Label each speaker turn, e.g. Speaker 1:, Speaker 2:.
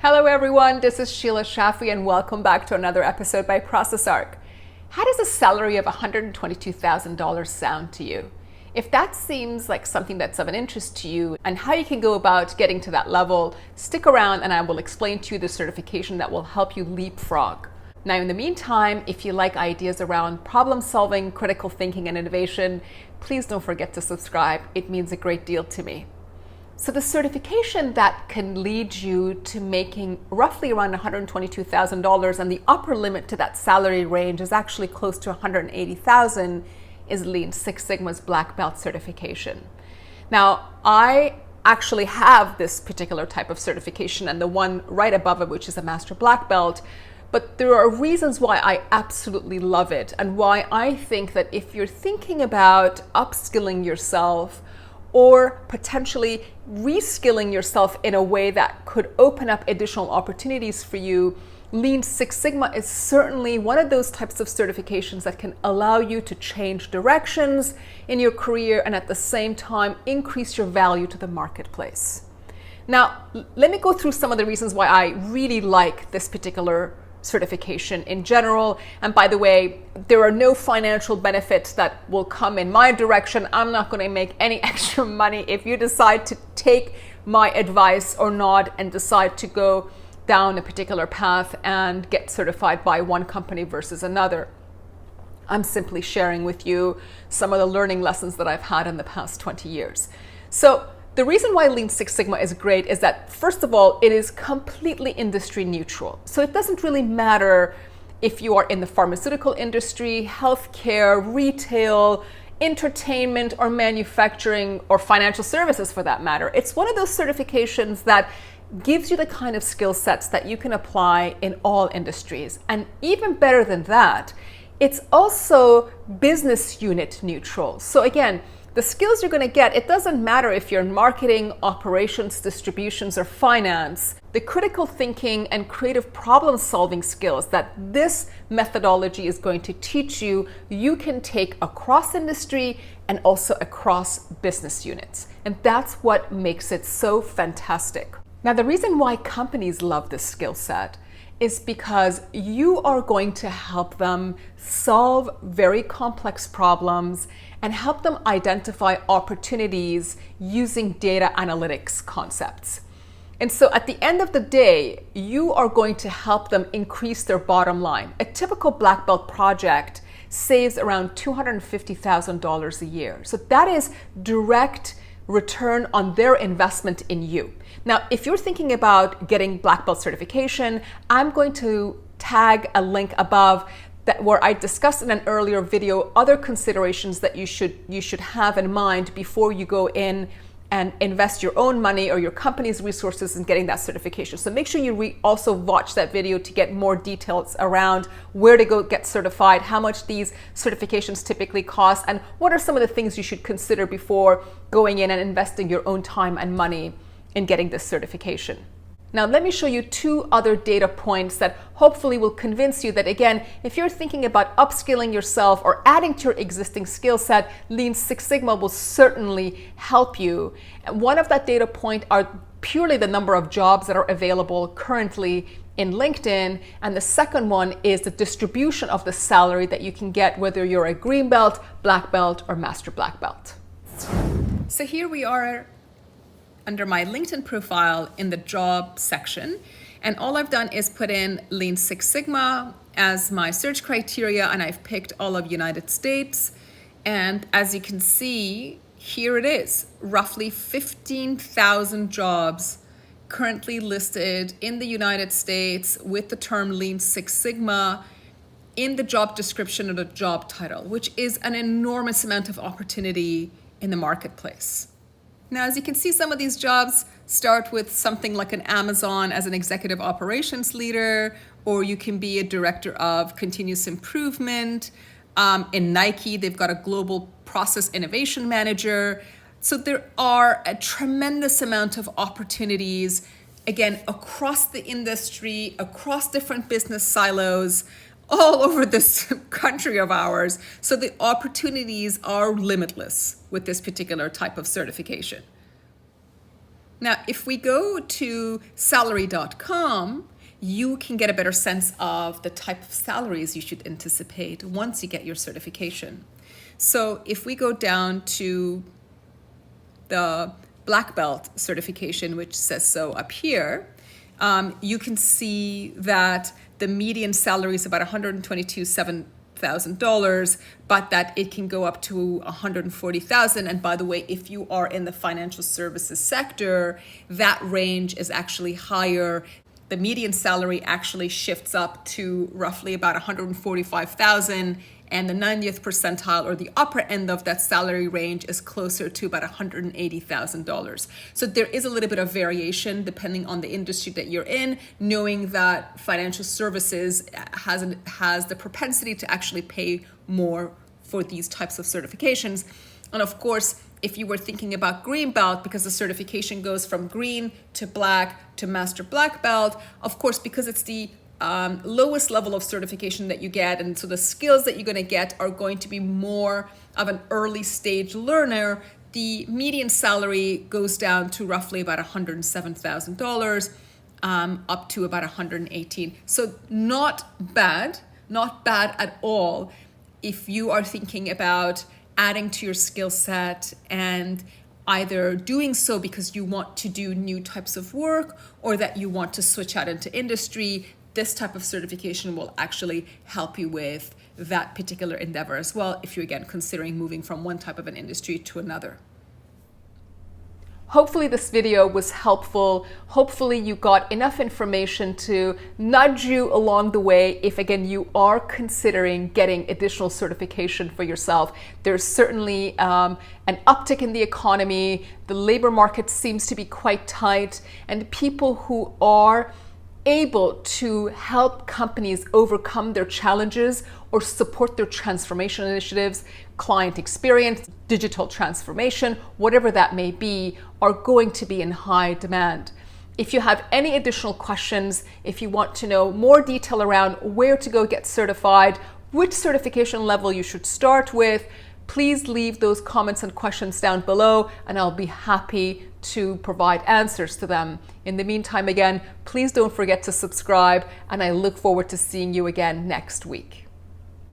Speaker 1: Hello everyone, this is Sheila Shaffie and welcome back to another episode by ProcessArc. How does a salary of $122,000 sound to you? If that seems like something that's of an interest to you and how you can go about getting to that level, stick around and I will explain to you the certification that will help you leapfrog. Now in the meantime, if you like ideas around problem solving, critical thinking and innovation, please don't forget to subscribe. It means a great deal to me. So the certification that can lead you to making roughly around $122,000 and the upper limit to that salary range is actually close to $180,000 is Lean Six Sigma's Black Belt certification. Now, I actually have this particular type of certification and the one right above it, which is a Master Black Belt, but there are reasons why I absolutely love it and why I think that if you're thinking about upskilling yourself or potentially reskilling yourself in a way that could open up additional opportunities for you, Lean Six Sigma is certainly one of those types of certifications that can allow you to change directions in your career and at the same time increase your value to the marketplace. Now, let me go through some of the reasons why I really like this particular certification in general. And by the way, there are no financial benefits that will come in my direction. I'm not going to make any extra money if you decide to take my advice or not and decide to go down a particular path and get certified by one company versus another. I'm simply sharing with you some of the learning lessons that I've had in the past 20 years. So the reason why Lean Six Sigma is great is that, first of all, it is completely industry neutral. So it doesn't really matter if you are in the pharmaceutical industry, healthcare, retail, entertainment, or manufacturing, or financial services for that matter. It's one of those certifications that gives you the kind of skill sets that you can apply in all industries. And even better than that, it's also business unit neutral. So again, the skills you're going to get, it doesn't matter if you're in marketing, operations, distributions, or finance. The critical thinking and creative problem solving skills that this methodology is going to teach you, you can take across industry and also across business units. And that's what makes it so fantastic. Now, the reason why companies love this skill set is because you are going to help them solve very complex problems and help them identify opportunities using data analytics concepts. And so at the end of the day, you are going to help them increase their bottom line. A typical black belt project saves around $250,000 a year. So that is direct return on their investment in you. Now, if you're thinking about getting black belt certification, I'm going to tag a link above that where I discussed in an earlier video other considerations that you should have in mind before you go in and invest your own money or your company's resources in getting that certification. So make sure you also watch that video to get more details around where to go get certified, how much these certifications typically cost, and what are some of the things you should consider before going in and investing your own time and money in getting this certification. Now, let me show you two other data points that hopefully will convince you that, again, if you're thinking about upskilling yourself or adding to your existing skill set, Lean Six Sigma will certainly help you. And one of that data point are purely the number of jobs that are available currently in LinkedIn. And the second one is the distribution of the salary that you can get, whether you're a green belt, black belt, or master black belt. So here we are under my LinkedIn profile in the job section. And all I've done is put in Lean Six Sigma as my search criteria, and I've picked all of United States. And as you can see, here it is, roughly 15,000 jobs currently listed in the United States with the term Lean Six Sigma in the job description or the job title, which is an enormous amount of opportunity in the marketplace. Now, as you can see, some of these jobs start with something like an Amazon as an executive operations leader, or you can be a director of continuous improvement. In Nike, they've got a global process innovation manager. So there are a tremendous amount of opportunities, again, across the industry, across different business silos, all over this country of ours. So the opportunities are limitless with this particular type of certification. Now, if we go to salary.com, you can get a better sense of the type of salaries you should anticipate once you get your certification. So if we go down to the black belt certification, which says so up here, you can see that the median salary is about $122,000, but that it can go up to $140,000. And by the way, if you are in the financial services sector, that range is actually higher. The median salary actually shifts up to roughly about $145,000, and the 90th percentile, or the upper end of that salary range, is closer to about $180,000. So there is a little bit of variation depending on the industry that you're in, knowing that financial services has the propensity to actually pay more for these types of certifications. And of course, if you were thinking about green belt, because the certification goes from green to black to master black belt, of course, because it's the lowest level of certification that you get, and so the skills that you're going to get are going to be more of an early stage learner, the median salary goes down to roughly about $107,000, up to about $118,000. So not bad at all if you are thinking about adding to your skill set and either doing so because you want to do new types of work or that you want to switch out into industry. This type of certification will actually help you with that particular endeavor as well, if you're again considering moving from one type of an industry to another. Hopefully this video was helpful. Hopefully you got enough information to nudge you along the way if again you are considering getting additional certification for yourself. There's certainly an uptick in the economy. The labor market seems to be quite tight, and people who are able to help companies overcome their challenges or support their transformation initiatives, client experience, digital transformation, whatever that may be, are going to be in high demand. If you have any additional questions, if you want to know more detail around where to go get certified, which certification level you should start with, please leave those comments and questions down below, and I'll be happy to provide answers to them. In the meantime, again, please don't forget to subscribe, and I look forward to seeing you again next week.